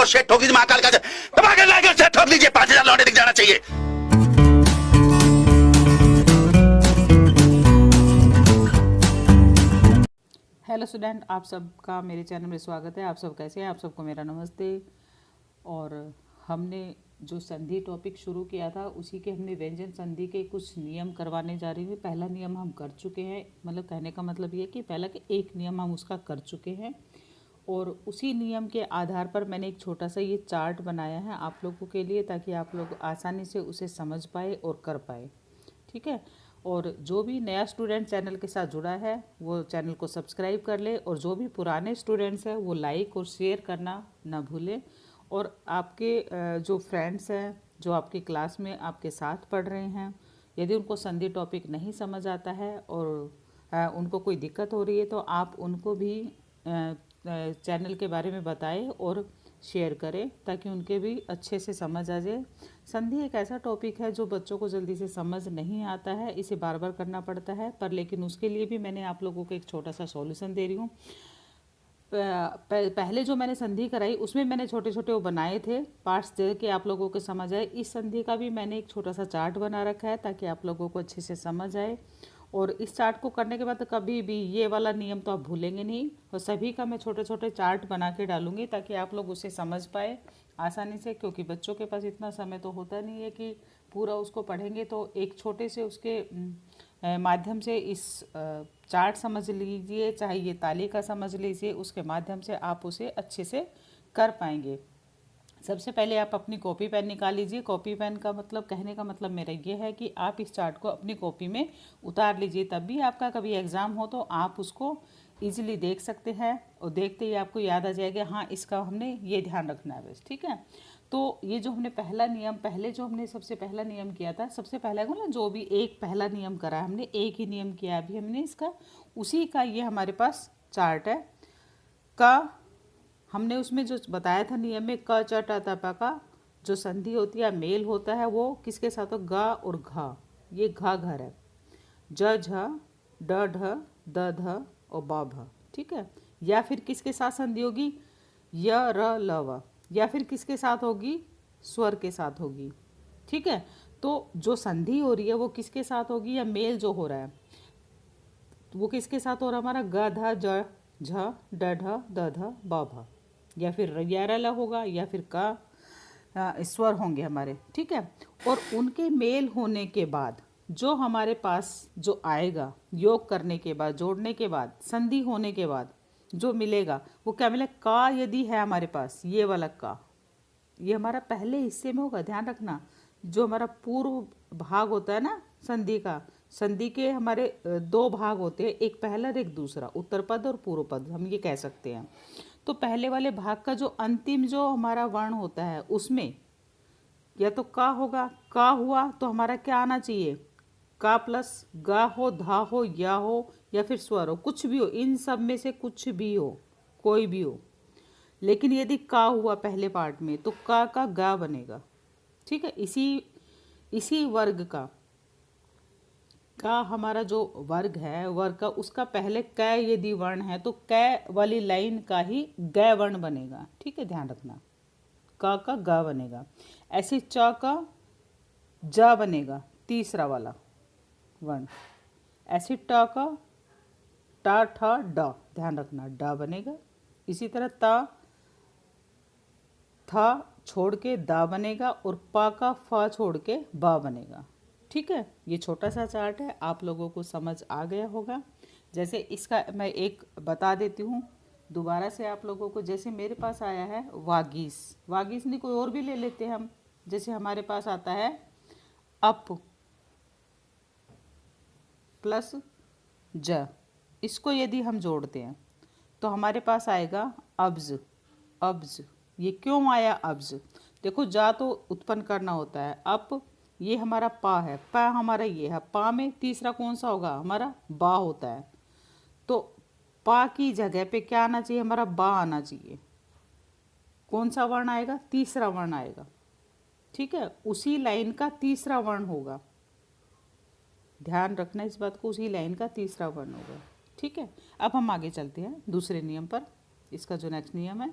को शेट ठोक दीजिए, महाकाल का दबा के लाके शेट ठोक लीजिए, 5,000 लौटे दिख जाना चाहिए। हेलो स्टूडेंट, आप सबका मेरे चैनल में स्वागत है। आप सब कैसे हैं? आप सबको मेरा नमस्ते। और हमने जो संधि टॉपिक शुरू किया था उसी के हमने व्यंजन संधि के कुछ नियम करवाने जा रही हूँ। पहला नियम हम कर चुके हैं, मतलब कहने का मतलब ये कि पहला के एक नियम हम उसका कर चुके हैं और उसी नियम के आधार पर मैंने एक छोटा सा ये चार्ट बनाया है आप लोगों के लिए, ताकि आप लोग आसानी से उसे समझ पाए और कर पाए। ठीक है। और जो भी नया स्टूडेंट चैनल के साथ जुड़ा है वो चैनल को सब्सक्राइब कर ले, और जो भी पुराने स्टूडेंट्स हैं वो लाइक और शेयर करना ना भूलें। और आपके जो फ्रेंड्स हैं जो आपकी क्लास में आपके साथ पढ़ रहे हैं, यदि उनको संधि टॉपिक नहीं समझ आता है और उनको कोई दिक्कत हो रही है, तो आप उनको भी चैनल के बारे में बताएं और शेयर करें, ताकि उनके भी अच्छे से समझ आ जाए। संधि एक ऐसा टॉपिक है जो बच्चों को जल्दी से समझ नहीं आता है, इसे बार बार करना पड़ता है, पर लेकिन उसके लिए भी मैंने आप लोगों को एक छोटा सा सॉल्यूशन दे रही हूँ। पहले जो मैंने संधि कराई उसमें मैंने छोटे छोटे वो बनाए थे पार्ट्स, दे के आप लोगों को समझ आए। इस संधि का भी मैंने एक छोटा सा चार्ट बना रखा है ताकि आप लोगों को अच्छे से समझ आए। और इस चार्ट को करने के बाद कभी भी ये वाला नियम तो आप भूलेंगे नहीं, और सभी का मैं छोटे छोटे चार्ट बना के डालूंगी ताकि आप लोग उसे समझ पाए आसानी से, क्योंकि बच्चों के पास इतना समय तो होता नहीं है कि पूरा उसको पढ़ेंगे। तो एक छोटे से उसके माध्यम से इस चार्ट समझ लीजिए, चाहे ये तालिका समझ लीजिए, उसके माध्यम से आप उसे अच्छे से कर पाएंगे। सबसे पहले आप अपनी कॉपी पेन निकाल लीजिए। कॉपी पेन का मतलब, कहने का मतलब मेरा ये है कि आप इस चार्ट को अपनी कॉपी में उतार लीजिए, तब भी आपका कभी एग्ज़ाम हो तो आप उसको ईजिली देख सकते हैं, और देखते ही आपको याद आ जाएगा हाँ इसका हमने ये ध्यान रखना है बस। ठीक है। तो ये जो हमने पहला नियम, पहले जो हमने सबसे पहला नियम किया था, सबसे पहला को ना जो भी एक पहला नियम करा हमने, एक ही नियम किया अभी हमने इसका, उसी का ये हमारे पास चार्ट है। का हमने उसमें जो बताया था नियम में, क च ट त प का जो संधि होती है, मेल होता है, वो किसके साथ हो? ग और घ। ये घ घर है। ज झ ड ढ द ध और ब भ। ठीक है। या फिर किसके साथ संधि होगी? य र ल व। या फिर किसके साथ होगी? स्वर के साथ होगी। ठीक है। तो जो संधि हो रही है वो किसके साथ होगी, या मेल जो हो रहा है वो किसके साथ हो रहा है? हमारा ग ध ज झ ड ढ द ध ब भ। या फिर या र ल होगा, या फिर का स्वर होंगे हमारे। ठीक है। और उनके मेल होने के बाद जो हमारे पास जो आएगा, योग करने के बाद, जोड़ने के बाद, संधि होने के बाद जो मिलेगा वो क्या मिलेगा? का यदि है हमारे पास, ये वाला का, ये हमारा पहले हिस्से में होगा। ध्यान रखना, जो हमारा पूर्व भाग होता है ना संधि का, संधि के हमारे दो भाग होते हैं, एक पहला और एक दूसरा, उत्तर पद और पूर्व पद हम ये कह सकते हैं। तो पहले वाले भाग का जो अंतिम जो हमारा वर्ण होता है उसमें या तो का होगा, का हुआ तो हमारा क्या आना चाहिए? का प्लस गा हो, धा हो, या हो, या फिर स्वर हो, कुछ भी हो, इन सब में से कुछ भी हो, कोई भी हो। लेकिन यदि का हुआ पहले पार्ट में तो का गा बनेगा। ठीक है। इसी वर्ग का हमारा जो वर्ग है, वर्ग का उसका पहले क यदि वर्ण है तो क वाली लाइन का ही ग वर्ण बनेगा। ठीक है। ध्यान रखना, का ग बनेगा। ऐसे च का ज बनेगा, तीसरा वाला वर्ण। ऐसे ट का टा ठ ड, ध्यान रखना ड बनेगा। इसी तरह ता था छोड़ के दा बनेगा, और पा का फा छोड़ के बा बनेगा। ठीक है। ये छोटा सा चार्ट है, आप लोगों को समझ आ गया होगा। जैसे इसका मैं एक बता देती हूँ दोबारा से आप लोगों को। जैसे मेरे पास आया है वागीस, वागीस नहीं कोई और भी ले लेते हैं हम। जैसे हमारे पास आता है अप प्लस ज, इसको यदि हम जोड़ते हैं तो हमारे पास आएगा अब्ज। अब्ज, ये क्यों आया अब्ज? देखो, जा तो उत्पन्न करना होता है, अप ये हमारा पा है, पा हमारा ये है, पा में तीसरा कौन सा होगा? हमारा बा होता है। तो पा की जगह पे क्या आना चाहिए? हमारा बा आना चाहिए। कौन सा वर्ण आएगा? तीसरा वर्ण आएगा। ठीक है। उसी लाइन का तीसरा वर्ण होगा, ध्यान रखना इस बात को, उसी लाइन का तीसरा वर्ण होगा। ठीक है। अब हम आगे चलते हैं दूसरे नियम पर। इसका जो नेक्स्ट नियम है,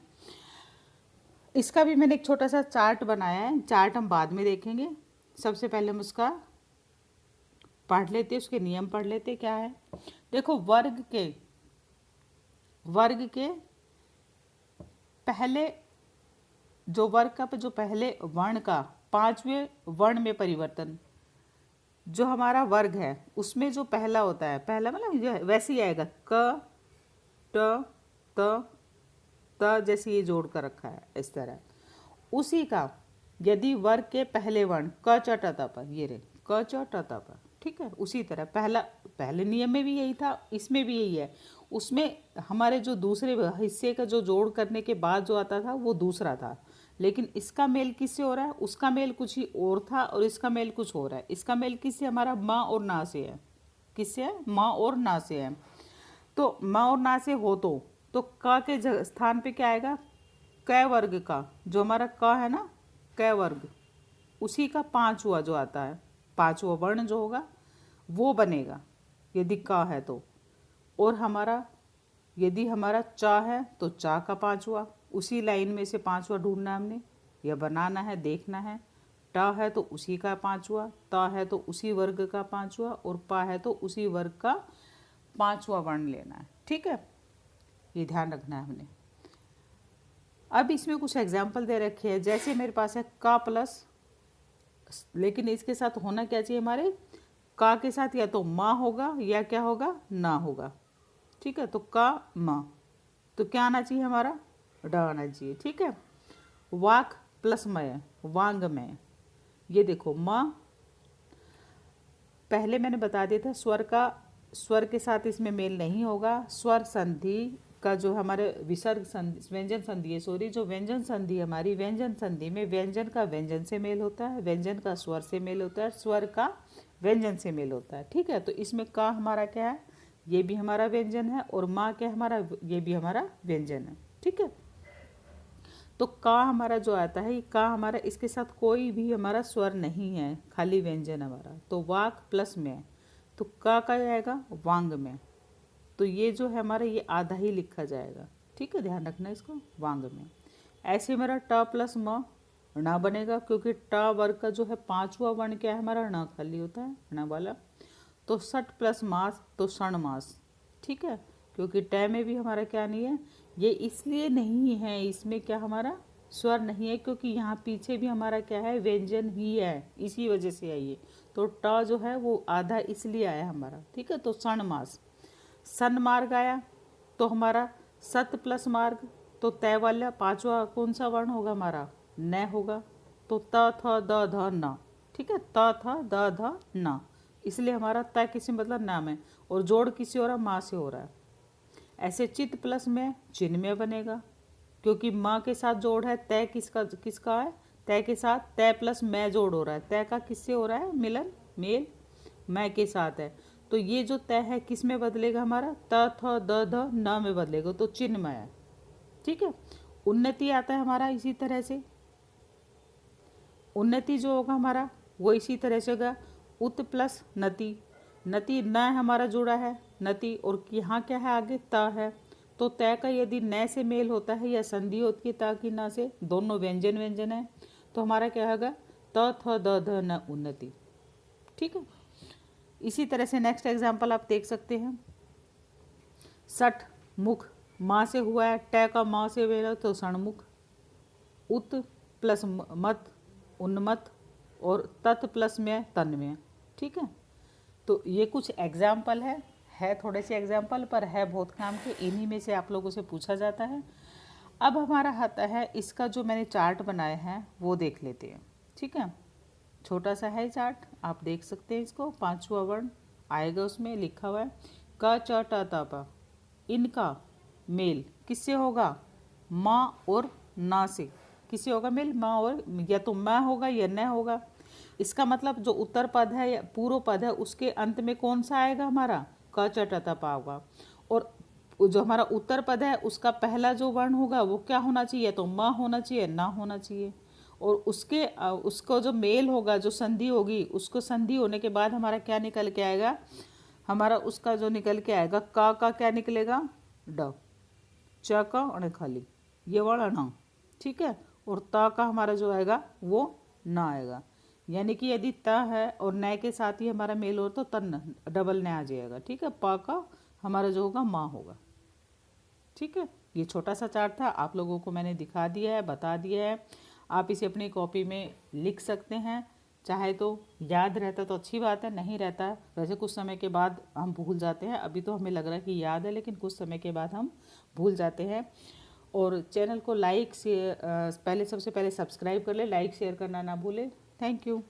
इसका भी मैंने एक छोटा सा चार्ट बनाया है, चार्ट हम बाद में देखेंगे। सबसे पहले हम उसका पढ़ लेते, उसके नियम पढ़ लेते क्या है। देखो, वर्ग के पहले जो वर्ग का जो पहले वर्ण का पांचवें वर्ण में परिवर्तन, जो हमारा वर्ग है उसमें जो पहला होता है, पहला मतलब जो वैसे ही आएगा, क ट त जैसे ये जोड़ कर रखा है इस तरह, उसी का यदि वर्ग के पहले वर्ण क च ट त प, ये रे क च ट त प, ठीक है, उसी तरह पहले नियम में भी यही था, इसमें भी यही है। उसमें हमारे जो दूसरे हिस्से का जो जोड़ करने के बाद जो आता था वो दूसरा था, लेकिन इसका मेल किससे हो रहा है, उसका मेल कुछ ही और था और इसका मेल कुछ और है। इसका मेल किससे, हमारा माँ और ना से है। किससे है, माँ और ना से है। तो माँ और ना से हो तो क के स्थान पे क्या आएगा, क वर्ग का, जो हमारा क है ना, क वर्ग, उसी का पांचवा जो आता है, पांचवा वर्ण जो होगा वो बनेगा यदि क है तो। और हमारा यदि हमारा चा है तो चा का पांचवा, उसी लाइन में से पांचवा ढूंढना है हमने, या बनाना है, देखना है। टा है तो उसी का पांचवा, ता है तो उसी वर्ग का पांचवा, और पा है तो उसी वर्ग का पांचवा वर्ण लेना है। ठीक है, ये ध्यान रखना है हमने। अब इसमें कुछ एग्जाम्पल दे रखे हैं, जैसे मेरे पास है का प्लस, लेकिन इसके साथ होना क्या चाहिए, हमारे का के साथ या तो माँ होगा या क्या होगा, ना होगा। ठीक है, तो का माँ, तो क्या आना चाहिए, हमारा ड आना चाहिए। ठीक है, वाक प्लस मय, वांग में, ये देखो माँ, पहले मैंने बता दिया था स्वर के साथ इसमें मेल नहीं होगा। स्वर संधि का जो हमारे विसर्ग संधि, व्यंजन संधि है, सॉरी, जो व्यंजन संधि हमारी, व्यंजन संधि में व्यंजन का व्यंजन से मेल होता है, व्यंजन का स्वर से मेल होता है, स्वर का व्यंजन से मेल होता है। ठीक है, तो इसमें का हमारा क्या है, ये भी हमारा व्यंजन है, और माँ क्या हमारा, ये भी हमारा व्यंजन है। ठीक है, तो का हमारा जो आता है, का हमारा इसके साथ कोई भी हमारा स्वर नहीं है, खाली व्यंजन हमारा, तो वाक प्लस में, तो का आएगा वांग में, तो ये जो है हमारा ये आधा ही लिखा जाएगा। ठीक है, ध्यान रखना इसको, वांग में। ऐसे मेरा ट प्लस म ण बनेगा, क्योंकि ट वर्ग का जो है पांचवा वर्ण क्या है हमारा, ण खाली होता है, ण वाला। तो सट प्लस मास, तो षण मास। ठीक है, क्योंकि ट में भी हमारा क्या नहीं है, ये इसलिए नहीं है, इसमें क्या हमारा स्वर नहीं है, क्योंकि यहाँ पीछे भी हमारा क्या है, व्यंजन ही है, इसी वजह से है ये। तो ट जो है वो आधा इसलिए आया हमारा। ठीक है, तो षण मास। सन मार्ग आया तो हमारा सत प्लस मार्ग, तो तय वाला पांचवा कौन सा वर्ण होगा हमारा, न होगा, तो त थ द ध न। ठीक है, त थ द ध न, इसलिए हमारा तय किसी मतलब नाम है, और जोड़ किसी और माँ से हो रहा है। ऐसे चित प्लस में चिन्ह में बनेगा, क्योंकि माँ के साथ जोड़ है, तय किसका है, तय के साथ तय प्लस मैं जोड़ हो रहा है, तय का किससे हो रहा है, मिलन, मेल, मैं के साथ है। तो ये जो तय है किस में बदलेगा हमारा, त थ द ध न में बदलेगा, तो चिन्ह में है। ठीक है, उन्नति आता है हमारा इसी तरह से, उन्नति जो होगा हमारा वो इसी तरह से होगा, उत प्लस नति, नति न हमारा जुड़ा है, नति, और यहाँ क्या है आगे, त है, तो तय का यदि न से मेल होता है या संधि होती है ता की न से, दोनों व्यंजन है, तो हमारा क्या होगा, त थ द ध न उन्नति। ठीक है, इसी तरह से नेक्स्ट एग्जाम्पल आप देख सकते हैं, सठ मुख, माँ से हुआ है, ट का माँ से मेल तो षणमुख, उत प्लस मत उन्मत, और तत् प्लस में तन में। ठीक है, तो ये कुछ एग्जाम्पल है थोड़े से एग्जाम्पल, पर है बहुत काम के, इन्हीं में से आप लोगों से पूछा जाता है। अब हमारा आता है इसका जो मैंने चार्ट बनाया है वो देख लेते हैं। ठीक है, छोटा सा है चार्ट, आप देख सकते हैं इसको, पांचवा वर्ण आएगा, उसमें लिखा हुआ है क च ट त प, इनका मेल किससे होगा, माँ और ना से। किससे होगा मेल, माँ और, या तो मैं होगा या न होगा। इसका मतलब जो उत्तर पद है या पूर्व पद है उसके अंत में कौन सा आएगा हमारा, क च ट त प होगा, और जो हमारा उत्तर पद है उसका पहला जो वर्ण होगा वो क्या होना चाहिए, तो माँ होना चाहिए, ना होना चाहिए। और उसको जो मेल होगा, जो संधि होगी, उसको संधि होने के बाद हमारा क्या निकल के आएगा, हमारा उसका जो निकल के आएगा का क्या निकलेगा, ड, च का और खाली ये वाला ना। ठीक है, और त का हमारा जो आएगा वो न आएगा। यानी कि यदि त है और न के साथ ही हमारा मेल हो तो तन डबल न आ जाएगा। ठीक है, प का हमारा जो होगा माँ होगा। ठीक है, ये छोटा सा चार्ट था, आप लोगों को मैंने दिखा दिया है, बता दिया है। आप इसे अपनी कॉपी में लिख सकते हैं, चाहे तो याद रहता तो अच्छी बात है, नहीं रहता वैसे कुछ समय के बाद हम भूल जाते हैं। अभी तो हमें लग रहा है कि याद है, लेकिन कुछ समय के बाद हम भूल जाते हैं। और चैनल को लाइक से पहले सबसे पहले सब्सक्राइब कर ले, लाइक शेयर करना ना भूले। Thank you.